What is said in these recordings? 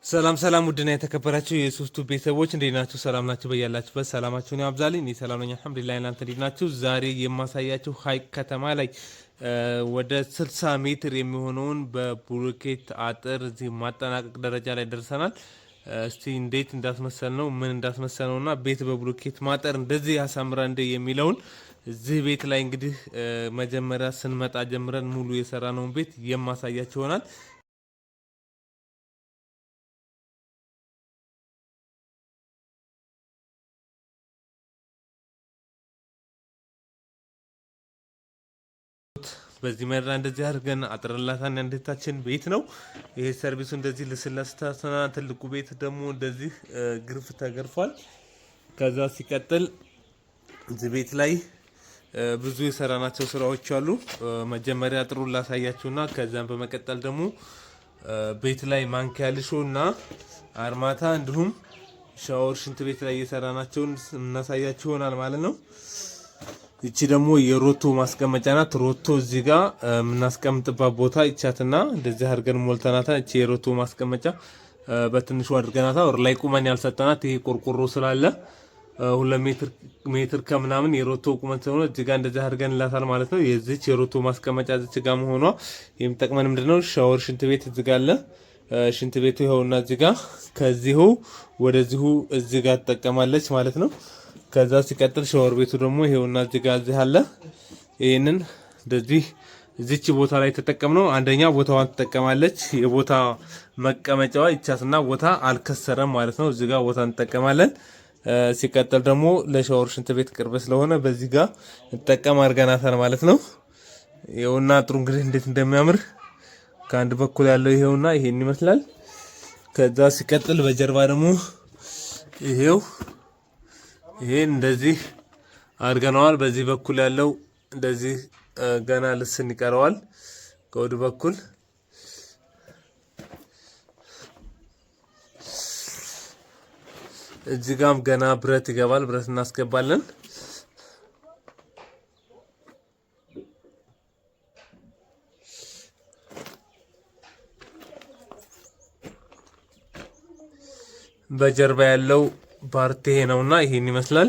ሰላም ሰላም ውድና የተከበራችሁ የሶስቱ ቤተሰቦች እንዴት ናችሁ? ሰላም ናችሁ? በያላችሁበት ሰላማችሁን ያብዛልኝ። እኔ ሰላም ነኝ አልሐምዱሊላህ። እናንተ እንዴት ናችሁ? ዛሬ የማሳያችሁ ሀይቅ ከተማ ላይ ወደ 60 ሜትር የሚሆነውን በብሎኬት አጥር እዚህ ማጠናቀቅ ደረጃ ላይ ደርሰናል። እስቲ እንዴት እንዳስመሰል ነው ምን እንዳስመሰል ነውና ቤት በብሎኬት ማጠር እንደዚህ ያሳምራ እንደ የሚለውን እዚህ ቤት ላይ እንግዲህ መጀመሪያ ስንመጣ ጀምረን ሙሉ የሰራነውን ቤት የማሳያችሁ ይሆናል። በዚህ መራ እንደዚህ አድርገን አጥረላታን እንዴታችን ቤት ነው። ይሄ ሰርቪሱ እንደዚህ ለስላስታና ትልቁ ቤት ደግሞ እንደዚህ ግርፍ ተገርፏል። ከዛ ሲቀጥል እዚህ ቤት ላይ ብዙ የሰራናቸው ስራዎች አሉ። መጀመሪያ አጥሩን ላሳያችሁና ከዛም በመቀጠል ደግሞ ቤት ላይ ማንኪያ ልሾና አርማታ እንዲሁም ሻወር ሽንት ቤት ላይ የሰራናቸውን እናሳያችሁ ይሆናል ማለት ነው። እቺ ደግሞ የሮቶ ማስቀመጫ ናት። ሮቶ እዚህ ጋር የምናስቀምጥባት ቦታ ይቻትና እንደዚህ አድርገን ሞልተናታ። እቺ የሮቶ ማስቀመጫ በትንሹ አድርገናታ። ወር ላይ ቁመን ያልሰጠናት ይሄ ቆርቆሮ ስላለ 2 ሜትር ከምናምን የሮቶ ቁመት ስለሆነ እዚህ ጋር እንደዚህ አድርገን ላታል ማለት ነው። የዚች የሮቶ ማስቀመጫ እዚህ ጋር መሆኗ የሚጠቅመን ምንድነው? ሻወር ሽንት ቤት እዚህ ጋር አለ። ሽንት ቤቱ ይኸውና እዚህ ጋር ከዚሁ ወደዚሁ እዚህ ጋር ትጠቀማለች ማለት ነው። ከዛ ሲቀጥል ሻወር ቤቱ ደግሞ ይሄውና እዚህ ጋር እዚህ አለ። ይሄንን እንደዚህ እዚች ቦታ ላይ ተጠቀምነው። አንደኛ ቦታዋን ትጠቀማለች። የቦታ መቀመጫዋ ይቻትና ቦታ አልከሰረም ማለት ነው። እዚህ ጋር ቦታ እንጠቀማለን። ሲቀጥል ደግሞ ለሻወር ሽንት ቤት ቅርብ ስለሆነ በዚህ ጋር እንጠቀም አድርገናታል ማለት ነው። ይሄውና ጥሩ እንግዲህ እንዴት እንደሚያምር ከአንድ በኩል ያለው ይሄውና ይሄን ይመስላል። ከዛ ሲቀጥል በጀርባ ደግሞ ይሄው ይሄን እንደዚህ አድርገናል። በዚህ በኩል ያለው እንደዚህ ገና ልስን ይቀረዋል። ከወድ በኩል እዚህ ጋም ገና ብረት ይገባል። ብረት እናስገባለን። በጀርባ ያለው ፓርቲ ይሄ ነውና ይሄን ይመስላል።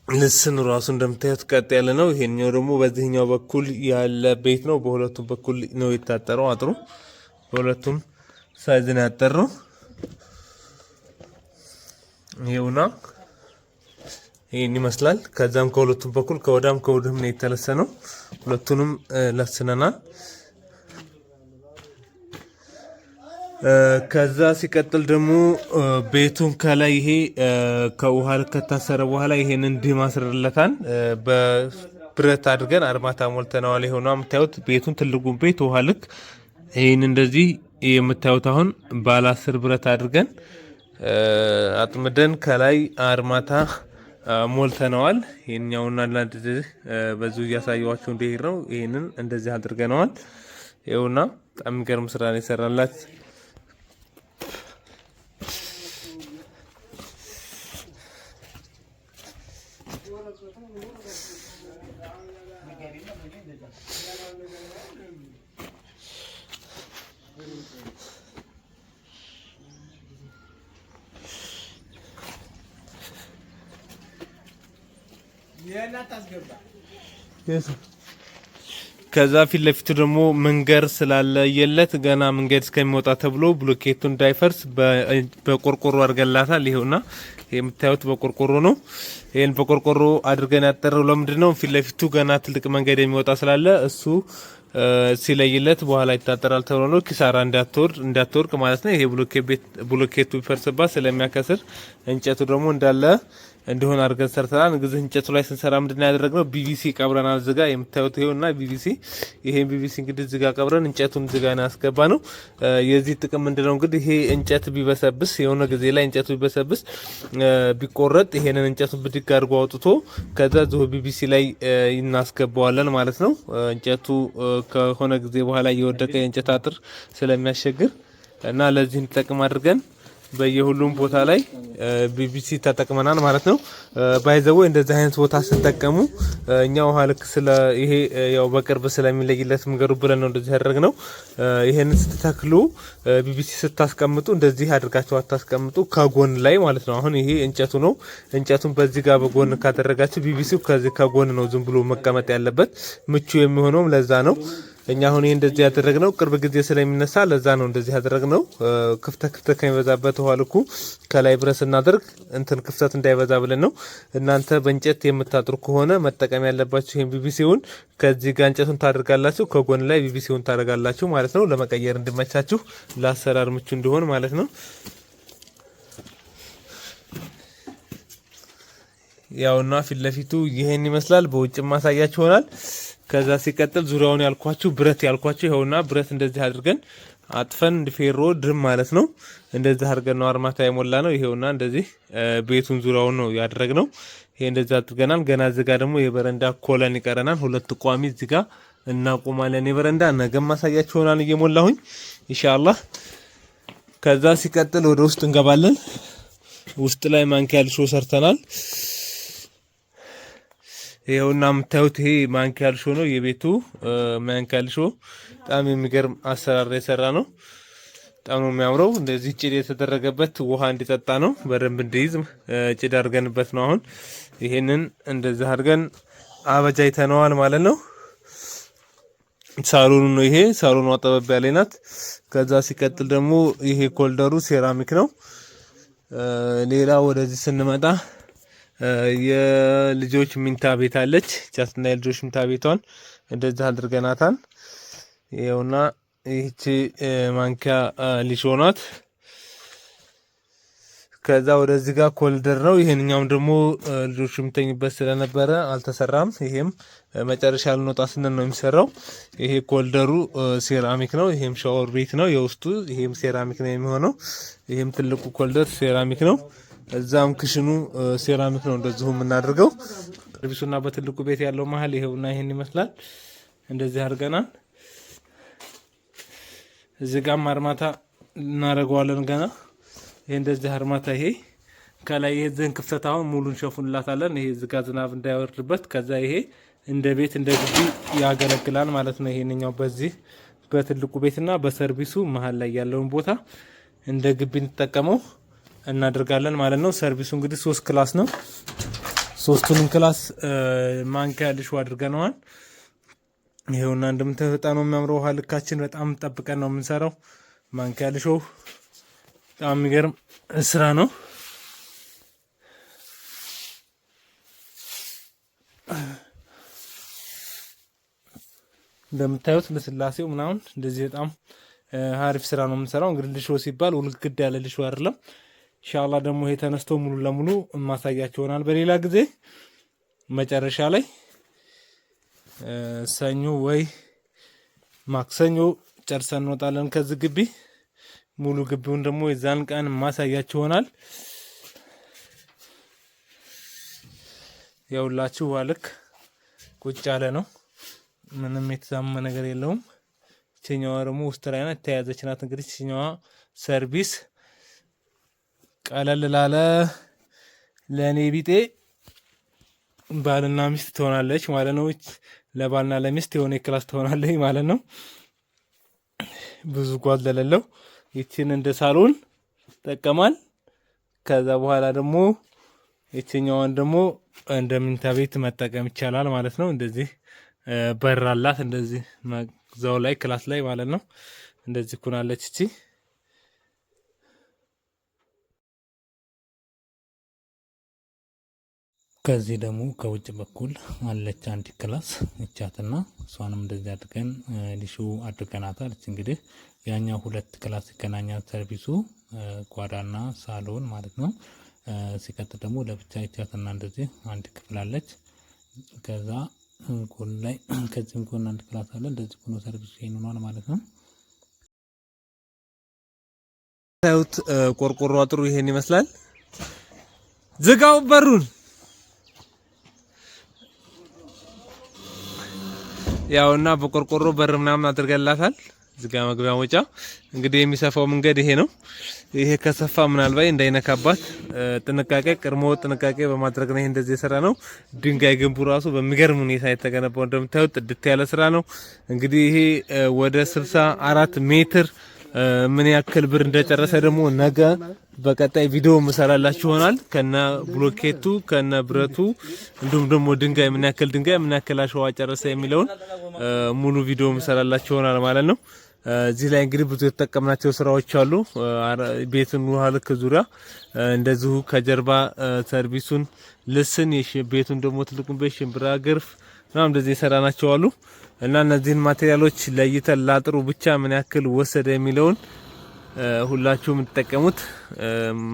ልስን ራሱ እንደምታዩት ቀጥ ያለ ነው። ይሄኛው ደግሞ በዚህኛው በኩል ያለ ቤት ነው። በሁለቱም በኩል ነው የታጠረው አጥሩ። በሁለቱም ሳይዝ ነው ያጠረው። ይሄውና ይሄን ይመስላል። ከዛም ከሁለቱም በኩል ከወዳም ከወድም ነው የተለሰነው። ሁለቱንም ለስነናል። ከዛ ሲቀጥል ደግሞ ቤቱን ከላይ ይሄ ከውሃ ከታሰረ በኋላ ይሄንን እንዲህ ማስረለታን በብረት አድርገን አርማታ ሞልተናል። ይሄውና የምታዩት ቤቱን ትልቁን ቤት ውሃ ልክ ይሄን እንደዚህ የምታዩት አሁን ባለ 10 ብረት አድርገን አጥምደን ከላይ አርማታ ሞልተናል። ይሄኛውና ለዚህ በዚሁ እያሳየዋችሁ እንደሄድ ነው። ይሄንን እንደዚህ አድርገናል። ይኸውና በጣም የሚገርም ስራ ነው የሰራላት። ከዛ ፊት ለፊቱ ደግሞ መንገር ስላለ የለት ገና መንገድ እስከሚወጣ ተብሎ ብሎኬቱ እንዳይፈርስ በቆርቆሮ አድርገላታል። ይሄውና የምታዩት በቆርቆሮ ነው። ይሄን በቆርቆሮ አድርገን ያጠረው ለምንድነው? ፊት ለፊቱ ገና ትልቅ መንገድ የሚወጣ ስላለ እሱ ሲለይለት በኋላ ይታጠራል ተብሎ ነው። ኪሳራ እንዳትወርቅ ማለት ነው። ይሄ ብሎኬቱ ቢፈርስባት ስለሚያከስር እንጨቱ ደግሞ እንዳለ እንዲሆን አድርገን ሰርተናል። እንግዲህ እንጨቱ ላይ ስንሰራ ምንድነው ያደረግነው? ቢቪሲ ቀብረናል። ዝጋ የምታዩት ይሄውና ቢቪሲ። ይሄን ቢቪሲ እንግዲህ ዝጋ ቀብረን እንጨቱን ዝጋ ነው ያስገባ ነው። የዚህ ጥቅም ምንድነው? እንግዲህ ይሄ እንጨት ቢበሰብስ የሆነ ጊዜ ላይ እንጨቱ ቢበሰብስ ቢቆረጥ ይሄንን እንጨቱን ብድግ አድርጎ አውጥቶ ከዛ ዞ ቢቪሲ ላይ እናስገባዋለን ማለት ነው። እንጨቱ ከሆነ ጊዜ በኋላ እየወደቀ የእንጨት አጥር ስለሚያስቸግር እና ለዚህ እንጠቅም አድርገን በየሁሉም ቦታ ላይ ቢቢሲ ተጠቅመናል ማለት ነው። ባይዘው እንደዚህ አይነት ቦታ ስትጠቀሙ እኛ ውሃ ልክ ስለ ይሄ ያው በቅርብ ስለሚለይለት መንገዱ ብለን ነው እንደዚህ ያደረግነው። ይሄን ስትተክሉ ቢቢሲ ስታስቀምጡ እንደዚህ አድርጋችሁ አታስቀምጡ፣ ከጎን ላይ ማለት ነው። አሁን ይሄ እንጨቱ ነው። እንጨቱን በዚህ ጋር በጎን ካደረጋችሁ ቢቢሲው ከዚህ ከጎን ነው ዝም ብሎ መቀመጥ ያለበት። ምቹ የሚሆነውም ለዛ ነው። እኛ አሁን ይሄ እንደዚህ ያደረግነው ቅርብ ጊዜ ስለሚነሳ ለዛ ነው እንደዚህ ያደረግነው። ክፍተት ከሚበዛበት ውሃ ልኩ ከላይ ብረስ እናደርግ እንትን ክፍተት እንዳይበዛ ብለን ነው። እናንተ በእንጨት የምታጥሩ ከሆነ መጠቀም ያለባችሁ ይሄን ቢቢሲውን ከዚህ ጋር እንጨቱን ታደርጋላችሁ፣ ከጎን ላይ ቢቢሲውን ታደርጋላችሁ ማለት ነው። ለመቀየር እንዲመቻችሁ፣ ለአሰራር ምቹ እንዲሆን ማለት ነው። ያውና ፊት ለፊቱ ይሄን ይመስላል። በውጭ ማሳያችሁ ይሆናል። ከዛ ሲቀጥል ዙሪያውን ያልኳችሁ ብረት ያልኳችሁ ይኸውና፣ ብረት እንደዚህ አድርገን አጥፈን ፌሮ ድርም ማለት ነው። እንደዚህ አድርገን ነው አርማታ የሞላ ነው። ይኸውና እንደዚህ ቤቱን ዙሪያውን ነው ያደረግነው። ይሄ እንደዚህ አድርገናል። ገና እዚህ ጋር ደግሞ የበረንዳ ኮለን ይቀረናል። ሁለት ቋሚ እዚህ ጋር እናቆማለን። የበረንዳ ነገም ማሳያችሁ ይሆናል እየሞላሁኝ ኢንሻአላህ። ከዛ ሲቀጥል ወደ ውስጥ እንገባለን። ውስጥ ላይ ማንኪያ ልሾ ሰርተናል። ይኸውና የምታዩት ይሄ ማንኪያ ልሾ ነው። የቤቱ ማንኪያ ልሾ በጣም የሚገርም አሰራር የሰራ ነው። በጣም ነው የሚያምረው። እንደዚህ ጭድ የተደረገበት ውሃ እንዲጠጣ ነው፣ በደንብ እንዲይዝ ጭድ አድርገንበት ነው። አሁን ይሄንን እንደዚህ አድርገን አበጃይተነዋል ማለት ነው። ሳሎኑ ነው ይሄ። ሳሎኑ አጠበብ ያለች ናት። ከዛ ሲቀጥል ደግሞ ይሄ ኮልደሩ ሴራሚክ ነው። ሌላ ወደዚህ ስንመጣ የልጆች ሚንታ ቤት አለች። ቻትና የልጆች ሚንታ ቤቷን እንደዚህ አድርገናታል። ይኸውና ይህቺ ማንኪያ ሊሾ ናት። ከዛ ወደዚህ ጋር ኮልደር ነው። ይሄንኛውም ደግሞ ልጆች የሚተኙበት ስለነበረ አልተሰራም። ይሄም መጨረሻ ልንወጣ ስንል ነው የሚሰራው። ይሄ ኮልደሩ ሴራሚክ ነው። ይሄም ሻወር ቤት ነው የውስጡ። ይሄም ሴራሚክ ነው የሚሆነው። ይሄም ትልቁ ኮልደር ሴራሚክ ነው። እዛም ክሽኑ ሴራሚክ ነው። እንደዚሁ የምናደርገው ሰርቪሱና በትልቁ ቤት ያለው መሀል ይሄውና ይሄን ይመስላል። እንደዚህ አድርገናል። እዚህ ጋር አርማታ እናደርገዋለን ገና። ይሄ እንደዚህ አርማታ ይሄ ከላይ የዚህን ክፍተት አሁን ሙሉን ሸፉንላታለን። ይሄ እዚህ ጋር ዝናብ እንዳይወርድበት። ከዛ ይሄ እንደ ቤት እንደ ግቢ ያገለግላል ማለት ነው። ይሄንኛው በዚህ በትልቁ ቤትና በሰርቪሱ መሀል ላይ ያለውን ቦታ እንደ ግቢ እንጠቀመው እናደርጋለን ማለት ነው። ሰርቪሱ እንግዲህ 3 ክላስ ነው። 3ቱንም ክላስ ማንኪያ ልሾ አድርገነዋል። ይሄውና እንደምታዩት በጣም ነው የሚያምረው። ውሃ ልካችን በጣም ጠብቀን ነው የምንሰራው። ማንኪያ ልሾ በጣም የሚገርም ስራ ነው። እንደምታዩት ለስላሴው ምናምን እንደዚህ በጣም አሪፍ ስራ ነው የምንሰራው። እንግዲህ ልሾ ሲባል ውልግድ ያለ ልሾ አይደለም። ኢንሻአላህ ደግሞ ይሄ ተነስቶ ሙሉ ለሙሉ ማሳያችሁ ይሆናል በሌላ ጊዜ። መጨረሻ ላይ ሰኞ ወይ ማክሰኞ ጨርሰን እንወጣለን ከዚህ ግቢ። ሙሉ ግቢውን ደግሞ የዛን ቀን ማሳያችሁ ይሆናል። ያውላችሁ ዋልክ ቁጭ ያለ ነው። ምንም የተዛመ ነገር የለውም። እቺኛዋ ደግሞ ውስጥ ላይ ናት፣ ተያዘች ናት። እንግዲህ እቺኛዋ ሰርቪስ ቀለል ላለ ለኔ ቢጤ ባልና ሚስት ትሆናለች ማለት ነው። ለባልና ለሚስት የሆነ ክላስ ትሆናለች ማለት ነው። ብዙ ጓዝ ለሌለው ይቺን እንደ ሳሎን ይጠቀማል። ከዛ በኋላ ደግሞ ይቺኛዋን ደግሞ እንደ መኝታ ቤት መጠቀም ይቻላል ማለት ነው። እንደዚህ በራላት እንደዚህ መግዛው ላይ ክላስ ላይ ማለት ነው። እንደዚህ ኩናለች እቺ። ከዚህ ደግሞ ከውጭ በኩል አለች አንድ ክላስ እቻትና እሷንም እንደዚህ አድርገን ሊሾ አድርገናታል። እንግዲህ ያኛው 2 ክላስ ይገናኛል ሰርቪሱ ጓዳና ሳሎን ማለት ነው። ሲቀጥል ደግሞ ለብቻ እቻትና እንደዚህ አንድ ክፍል አለች። ከዛ ጎን ላይ ከዚህም ጎን አንድ ክላስ አለ። እንደዚህ ሆኖ ሰርቪሱ ይሆናል ማለት ነው። ታዩት ቆርቆሮ አጥሩ ይሄን ይመስላል። ዝጋው በሩን። ያውና በቆርቆሮ በር ምናምን አድርገላታል። እዚህ ጋር መግቢያ መውጫ እንግዲህ የሚሰፋው መንገድ ይሄ ነው። ይሄ ከሰፋ ምናልባት እንዳይነካባት ጥንቃቄ ቅድመ ጥንቃቄ በማድረግ ነው ይሄ እንደዚህ የሰራ ነው። ድንጋይ ግንቡ ራሱ በሚገርም ሁኔታ የተገነባው እንደምታዩት ጥድት ያለ ስራ ነው። እንግዲህ ይሄ ወደ 64 ሜትር ምን ያክል ብር እንደጨረሰ ደግሞ ነገ በቀጣይ ቪዲዮ መሰራላችሁ ይሆናል። ከነ ብሎኬቱ ከነ ብረቱ እንዲሁም ደግሞ ድንጋይ ምን ያክል አሸዋ ጨረሰ የሚለውን ሙሉ ቪዲዮ መሰራላችሁ ይሆናል ማለት ነው። እዚህ ላይ እንግዲህ ብዙ የተጠቀምናቸው ስራዎች አሉ። ቤቱን ውሃ ልክ ዙሪያ እንደዚሁ ከጀርባ ሰርቪሱን ልስን ቤቱን ደግሞ ትልቁን ቤት ሽምብራ ግርፍ ምናምን እንደዚህ የሰራናቸው አሉ እና እነዚህን ማቴሪያሎች ለይተን ላጥሩ ብቻ ምን ያክል ወሰደ የሚለውን ሁላችሁም ተጠቀሙት።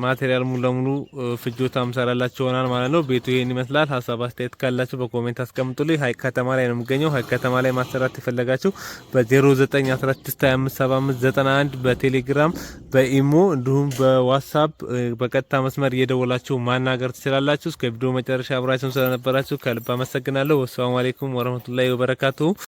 ማቴሪያል ሙሉ ለሙሉ ፍጆታ መሰራላችሁ ይሆናል ማለት ነው። ቤቱ ይሄን ይመስላል። ሀሳብ አስተያየት ካላችሁ በኮሜንት አስቀምጡልኝ። ሀይቅ ከተማ ላይ ነው የሚገኘው። ሀይቅ ከተማ ላይ ማሰራት የፈለጋችሁ በ0916257591 በቴሌግራም በኢሞ እንዲሁም በዋትስአፕ በቀጥታ መስመር እየደወላችሁ ማናገር ትችላላችሁ። እስከ ቪዲዮ መጨረሻ አብራችሁን ስለነበራችሁ ከልብ አመሰግናለሁ። ወሰላሙ አለይኩም ወራህመቱላሂ ወበረካቱሁ።